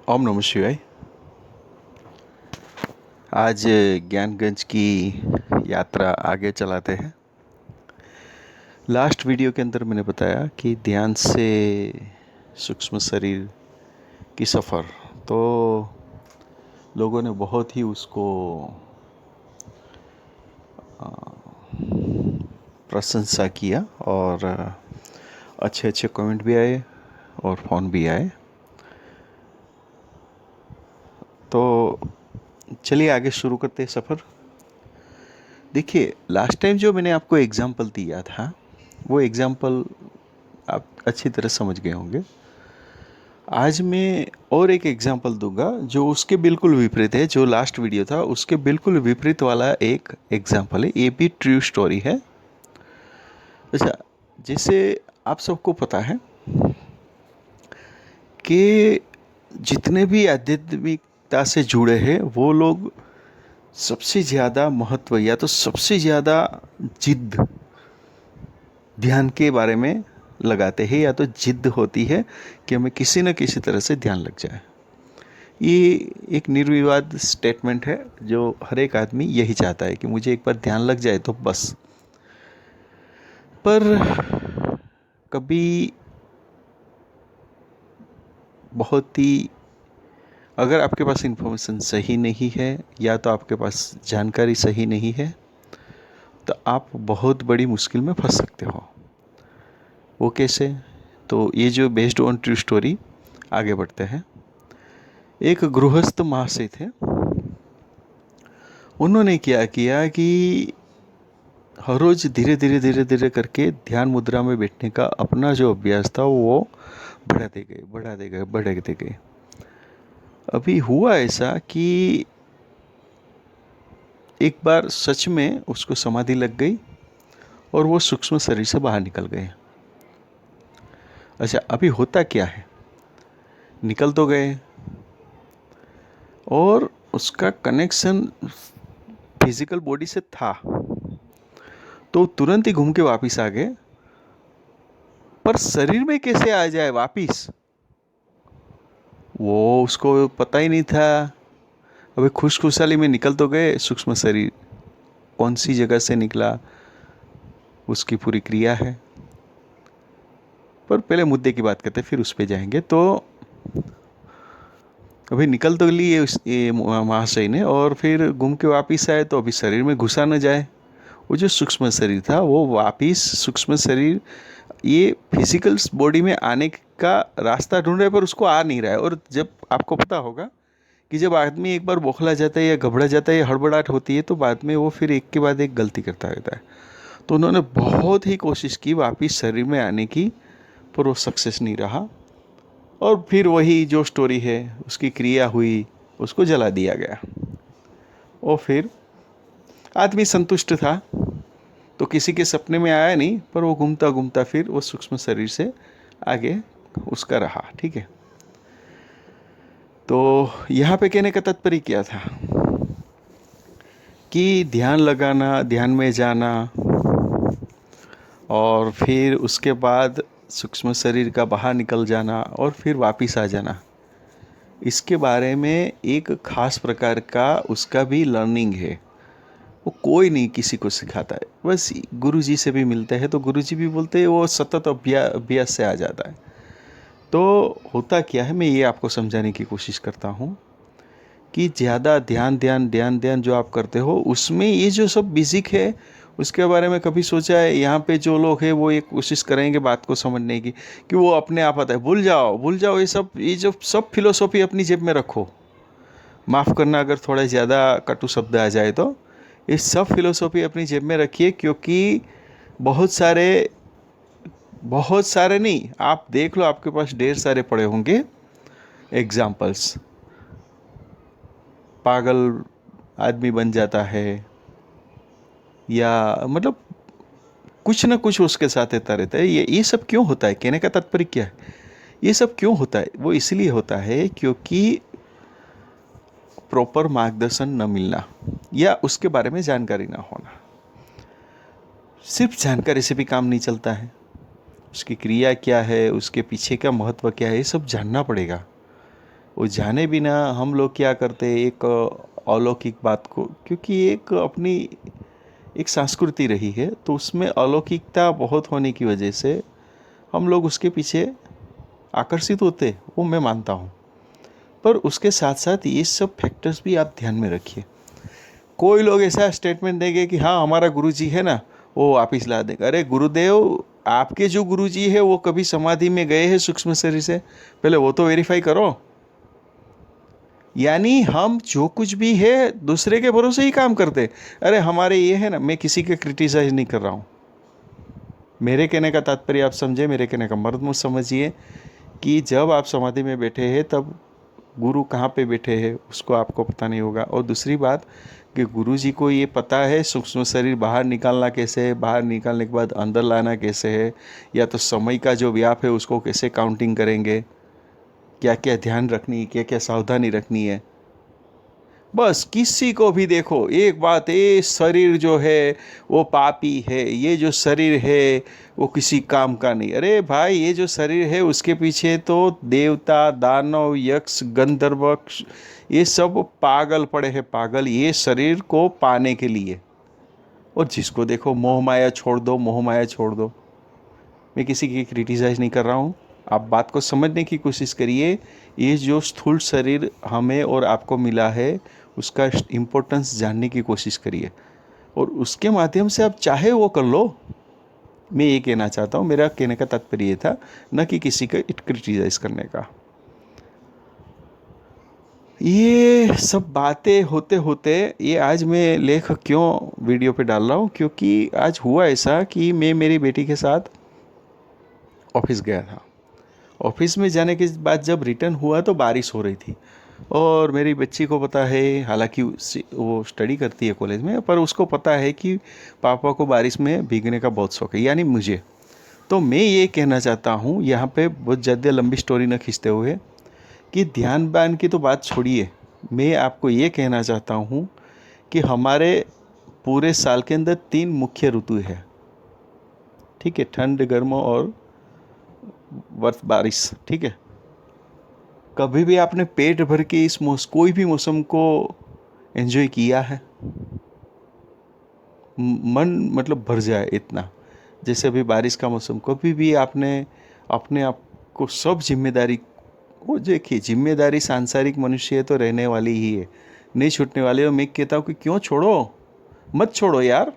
ओम नमः शिवाय। आज ज्ञानगंज की यात्रा आगे चलाते हैं। लास्ट वीडियो के अंदर मैंने बताया कि ध्यान से सूक्ष्म शरीर की सफ़र, तो लोगों ने बहुत ही उसको प्रशंसा किया और अच्छे अच्छे कमेंट भी आए और फ़ोन भी आए। तो चलिए आगे शुरू करते हैं सफ़र। देखिए, लास्ट टाइम जो मैंने आपको एग्ज़ाम्पल दिया था, वो एग्ज़ाम्पल आप अच्छी तरह समझ गए होंगे। आज मैं और एक एग्ज़ाम्पल दूंगा जो उसके बिल्कुल विपरीत है। जो लास्ट वीडियो था उसके बिल्कुल विपरीत वाला एक एग्ज़ाम्पल है। ये भी ट्रू स्टोरी है। अच्छा, जैसे आप सबको पता है कि जितने भी आध्यात्मिकता से जुड़े हैं वो लोग सबसे ज़्यादा महत्व या तो सबसे ज़्यादा जिद ध्यान के बारे में लगाते हैं, या तो जिद होती है कि हमें किसी न किसी तरह से ध्यान लग जाए। ये एक निर्विवाद स्टेटमेंट है जो हर एक आदमी यही चाहता है कि मुझे एक बार ध्यान लग जाए तो बस। पर कभी बहुत ही, अगर आपके पास इन्फॉर्मेशन सही नहीं है या तो आपके पास जानकारी सही नहीं है, तो आप बहुत बड़ी मुश्किल में फंस सकते हो। वो कैसे? तो ये जो बेस्ड ऑन ट्रू स्टोरी, आगे बढ़ते हैं। एक गृहस्थ महाशय थे। उन्होंने क्या किया कि हर रोज धीरे धीरे धीरे धीरे करके ध्यान मुद्रा में बैठने का अपना जो अभ्यास था वो बढ़ाते गए। अभी हुआ ऐसा कि एक बार सच में उसको समाधि लग गई और वो सूक्ष्म शरीर से बाहर निकल गए। अच्छा, अभी होता क्या है, निकल तो गए और उसका कनेक्शन फिजिकल बॉडी से था, तो तुरंत ही घूम के वापिस आ गए। पर शरीर में कैसे आ जाए वापिस, वो उसको पता ही नहीं था। अभी खुशखुशाली में निकल तो गए, सूक्ष्म शरीर कौन सी जगह से निकला उसकी पूरी क्रिया है। पर पहले मुद्दे की बात करते फिर उस पे जाएंगे। तो अभी निकल तो लिए ये महाशय ने, और फिर घूम के वापिस आए तो अभी शरीर में घुसा न जाए। वो जो सूक्ष्म शरीर था वो वापिस सूक्ष्म शरीर ये फिजिकल बॉडी में आने का रास्ता ढूंढ रहा है, पर उसको आ नहीं रहा है। और जब आपको पता होगा कि जब आदमी एक बार बौखला जाता है या घबरा जाता है या हड़बड़ाहट होती है, तो बाद में वो फिर एक के बाद एक गलती करता रहता है। तो उन्होंने बहुत ही कोशिश की वापिस शरीर में आने की, पर वो सक्सेस नहीं रहा। और फिर वही जो स्टोरी है, उसकी क्रिया हुई, उसको जला दिया गया। और फिर आदमी संतुष्ट था, तो किसी के सपने में आया नहीं, पर वो घूमता घूमता फिर वो सूक्ष्म शरीर से आगे उसका रहा। ठीक है, तो यहाँ पे कहने का तात्पर्य क्या था कि ध्यान लगाना, ध्यान में जाना और फिर उसके बाद सूक्ष्म शरीर का बाहर निकल जाना और फिर वापस आ जाना, इसके बारे में एक खास प्रकार का उसका भी लर्निंग है। वो कोई नहीं किसी को सिखाता है, बस गुरुजी से भी मिलते हैं तो गुरुजी भी बोलते हैं वो सतत अभ्यास से आ जाता है। तो होता क्या है, मैं ये आपको समझाने की कोशिश करता हूँ कि ज़्यादा ध्यान ध्यान ध्यान ध्यान जो आप करते हो उसमें ये जो सब बेसिक है, उसके बारे में कभी सोचा है? यहाँ पे जो लोग हैं वो ये कोशिश करेंगे बात को समझने की कि वो अपने आप आता है, भूल जाओ भूल जाओ, ये जो सब फिलोसॉफी अपनी जेब में रखो। माफ़ करना अगर थोड़ा ज़्यादा कटु शब्द आ जाए तो, ये सब फिलोसॉफी अपनी जेब में रखिए, क्योंकि बहुत सारे नहीं, आप देख लो आपके पास ढेर सारे पड़े होंगे एग्जाम्पल्स। पागल आदमी बन जाता है या मतलब कुछ ना कुछ उसके साथ रहता रहता है। ये सब क्यों होता है, कहने का तात्पर्य क्या है, ये सब क्यों होता है? वो इसलिए होता है क्योंकि प्रॉपर मार्गदर्शन न मिलना या उसके बारे में जानकारी ना होना। सिर्फ जानकारी से भी काम नहीं चलता है, उसकी क्रिया क्या है, उसके पीछे का महत्व क्या है, ये सब जानना पड़ेगा। वो जाने बिना हम लोग क्या करते हैं, एक अलौकिक बात को, क्योंकि एक अपनी एक संस्कृति रही है तो उसमें अलौकिकता बहुत होने की वजह से हम लोग उसके पीछे आकर्षित होते, वो मैं मानता हूँ। पर उसके साथ साथ ये सब फैक्टर्स भी आप ध्यान में रखिए। कोई लोग ऐसा स्टेटमेंट देंगे कि हाँ हमारा गुरुजी है ना, वो वापिस ला देगा। अरे गुरुदेव, आपके जो गुरुजी है वो कभी समाधि में गए हैं सूक्ष्म शरीर से? पहले वो तो वेरीफाई करो। यानी हम जो कुछ भी है दूसरे के भरोसे ही काम करते। अरे हमारे ये है ना, मैं किसी का क्रिटिसाइज नहीं कर रहा हूँ। मेरे कहने का तात्पर्य आप समझे, मेरे कहने का मर्म समझिए कि जब आप समाधि में बैठे हैं तब गुरु कहाँ पे बैठे हैं उसको आपको पता नहीं होगा। और दूसरी बात कि गुरु जी को ये पता है सूक्ष्म शरीर बाहर निकालना कैसे है, बाहर निकालने के बाद अंदर लाना कैसे है, या तो समय का जो व्याप है उसको कैसे काउंटिंग करेंगे, क्या क्या ध्यान रखनी है, क्या क्या सावधानी रखनी है। बस किसी को भी देखो एक बात, ये शरीर जो है वो पापी है, ये जो शरीर है वो किसी काम का नहीं। अरे भाई, ये जो शरीर है उसके पीछे तो देवता, दानव, यक्ष, गंधर्व, ये सब पागल पड़े हैं, पागल, ये शरीर को पाने के लिए। और जिसको देखो मोह माया छोड़ दो, मोह माया छोड़ दो। मैं किसी की क्रिटिसाइज नहीं कर रहा हूँ, आप बात को समझने की कोशिश करिए। ये जो स्थूल शरीर हमें और आपको मिला है उसका इम्पोर्टेंस जानने की कोशिश करिए, और उसके माध्यम से आप चाहे वो कर लो। मैं ये कहना चाहता हूँ, मेरा कहने का तात्पर्य ये था, न कि किसी का क्रिटिसाइज करने का। ये सब बातें होते होते ये आज मैं लेख क्यों वीडियो पे डाल रहा हूँ, क्योंकि आज हुआ ऐसा कि मैं मेरी बेटी के साथ ऑफिस गया था। ऑफिस में जाने के बाद जब रिटर्न हुआ तो बारिश हो रही थी, और मेरी बच्ची को पता है, हालांकि वो स्टडी करती है कॉलेज में, पर उसको पता है कि पापा को बारिश में भीगने का बहुत शौक है, यानी मुझे। तो मैं ये कहना चाहता हूँ यहाँ पे, बहुत ज़्यादा लंबी स्टोरी न खींचते हुए, कि ध्यान बान की तो बात छोड़िए, मैं आपको ये कहना चाहता हूँ कि हमारे पूरे साल के अंदर 3 मुख्य ऋतु है, ठीक है, ठंड, गर्म और बर्फ, बारिश, ठीक है। कभी भी आपने पेट भर के इस कोई भी मौसम को एंजॉय किया है? मन मतलब भर जाए इतना, जैसे अभी बारिश का मौसम, कभी भी आपने अपने आप को सब जिम्मेदारी, वो देखिए जिम्मेदारी सांसारिक मनुष्य है तो रहने वाली ही है, नहीं छूटने वाली। और मैं कहता हूँ कि क्यों छोड़ो, मत छोड़ो यार,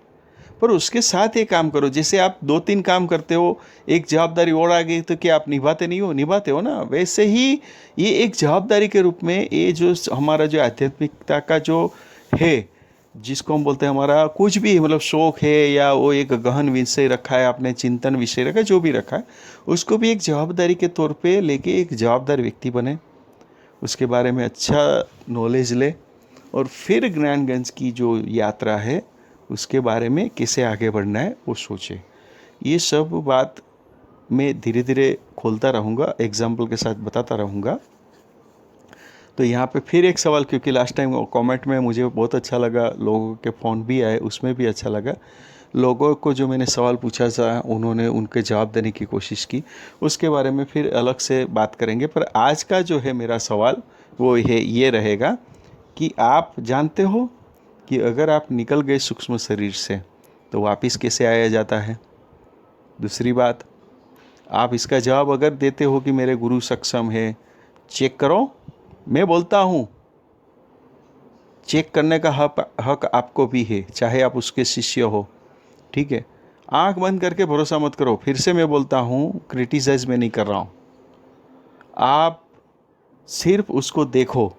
पर उसके साथ ये काम करो। जैसे आप 2-3 काम करते हो, एक जवाबदारी और आ गई तो क्या आप निभाते नहीं हो? निभाते हो ना। वैसे ही ये एक जवाबदारी के रूप में, ये जो हमारा जो आध्यात्मिकता का जो है, जिसको हम बोलते हैं हमारा कुछ भी मतलब शौक है, या वो एक गहन विषय रखा है आपने, चिंतन विषय रखा है, जो भी रखा है, उसको भी एक जवाबदारी के तौर पे लेके एक जवाबदार व्यक्ति बने, उसके बारे में अच्छा नॉलेज ले, और फिर ज्ञानगंज की जो यात्रा है उसके बारे में कैसे आगे बढ़ना है वो सोचे। ये सब बात मैं धीरे धीरे खोलता रहूँगा, एग्जाम्पल के साथ बताता रहूँगा। तो यहाँ पे फिर एक सवाल, क्योंकि लास्ट टाइम कमेंट में मुझे बहुत अच्छा लगा, लोगों के फ़ोन भी आए, उसमें भी अच्छा लगा। लोगों को जो मैंने सवाल पूछा था उन्होंने उनके जवाब देने की कोशिश की, उसके बारे में फिर अलग से बात करेंगे। पर आज का जो है मेरा सवाल वो है, ये रहेगा कि आप जानते हो कि अगर आप निकल गए सूक्ष्म शरीर से तो वापस कैसे आया जाता है? दूसरी बात, आप इसका जवाब अगर देते हो कि मेरे गुरु सक्षम है, चेक करो। मैं बोलता हूँ चेक करने का हक आपको भी है, चाहे आप उसके शिष्य हो, ठीक है। आंख बंद करके भरोसा मत करो। फिर से मैं बोलता हूँ, क्रिटिसाइज में नहीं कर रहा हूँ, आप सिर्फ उसको देखो।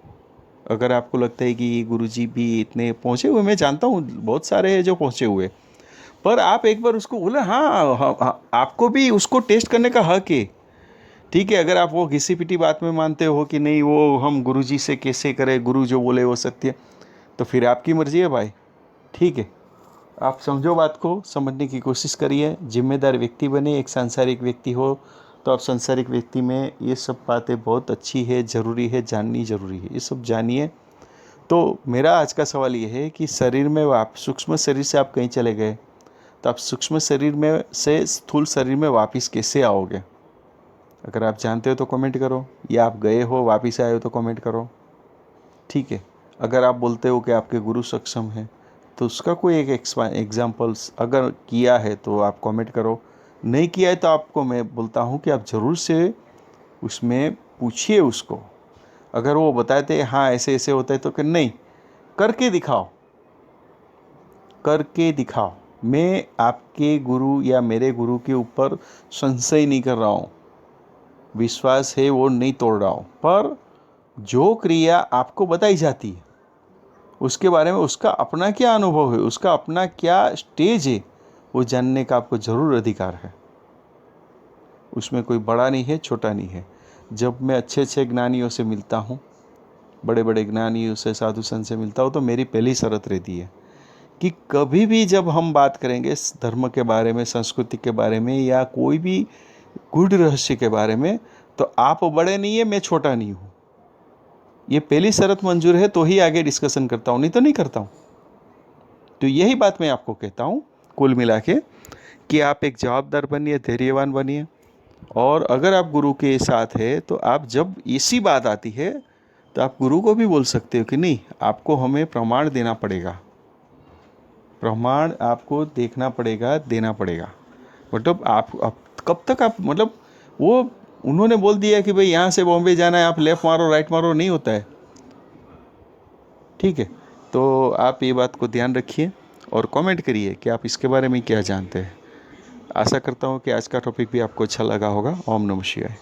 अगर आपको लगता है कि गुरुजी भी इतने पहुँचे हुए, मैं जानता हूँ बहुत सारे हैं जो पहुँचे हुए, पर आप एक बार उसको बोले, हाँ, हाँ, हाँ, आपको भी उसको टेस्ट करने का हक है, ठीक है। अगर आप वो घिसी पिटी बात में मानते हो कि नहीं वो हम गुरुजी से कैसे करें, गुरु जो बोले वो सत्य, तो फिर आपकी मर्जी है भाई, ठीक है। आप समझो, बात को समझने की कोशिश करिए, जिम्मेदार व्यक्ति बने। एक सांसारिक व्यक्ति हो तो आप सांसारिक व्यक्ति में ये सब बातें बहुत अच्छी है, ज़रूरी है, जाननी ज़रूरी है, ये सब जानिए। तो मेरा आज का सवाल ये है कि शरीर में आप सूक्ष्म शरीर से आप कहीं चले गए तो आप सूक्ष्म शरीर में से स्थूल शरीर में वापस कैसे आओगे? अगर आप जानते हो तो कमेंट करो, या आप गए हो वापस आए हो तो कमेंट करो, ठीक है। अगर आप बोलते हो कि आपके गुरु सक्षम हैं तो उसका कोई एक एग्जाम्पल्स अगर किया है तो आप कमेंट करो, नहीं किया है तो आपको मैं बोलता हूँ कि आप ज़रूर से उसमें पूछिए उसको। अगर वो बताते हैं हाँ ऐसे ऐसे होता है तो कि नहीं, करके दिखाओ, करके दिखाओ। मैं आपके गुरु या मेरे गुरु के ऊपर संशय नहीं कर रहा हूँ, विश्वास है वो नहीं तोड़ रहा हूँ, पर जो क्रिया आपको बताई जाती है उसके बारे में उसका अपना क्या अनुभव है, उसका अपना क्या स्टेज है, वो जानने का आपको ज़रूर अधिकार है। उसमें कोई बड़ा नहीं है, छोटा नहीं है। जब मैं अच्छे अच्छे ज्ञानियों से मिलता हूँ, बड़े बड़े ज्ञानियों से, साधु संत से मिलता हूँ, तो मेरी पहली शर्त रहती है कि कभी भी जब हम बात करेंगे धर्म के बारे में, संस्कृति के बारे में, या कोई भी गूढ़ रहस्य के बारे में, तो आप बड़े नहीं है, मैं छोटा नहीं हूँ। ये पहली शर्त मंजूर है तो ही आगे डिस्कशन करता हूँ, नहीं तो नहीं करता हूँ। तो यही बात मैं आपको कहता हूँ कुल मिला के, कि आप एक जवाबदार बनिए, धैर्यवान बनिए, और अगर आप गुरु के साथ है तो आप जब ऐसी बात आती है तो आप गुरु को भी बोल सकते हो कि नहीं, आपको हमें प्रमाण देना पड़ेगा, प्रमाण आपको देखना पड़ेगा, देना पड़ेगा। मतलब आप कब तक आप, मतलब वो उन्होंने बोल दिया कि भाई यहाँ से बॉम्बे जाना है, आप लेफ़्ट मारो राइट मारो, नहीं होता है, ठीक है। तो आप ये बात को ध्यान रखिए और कमेंट करिए कि आप इसके बारे में क्या जानते हैं। आशा करता हूँ कि आज का टॉपिक भी आपको अच्छा लगा होगा। ओम नमः शिवाय।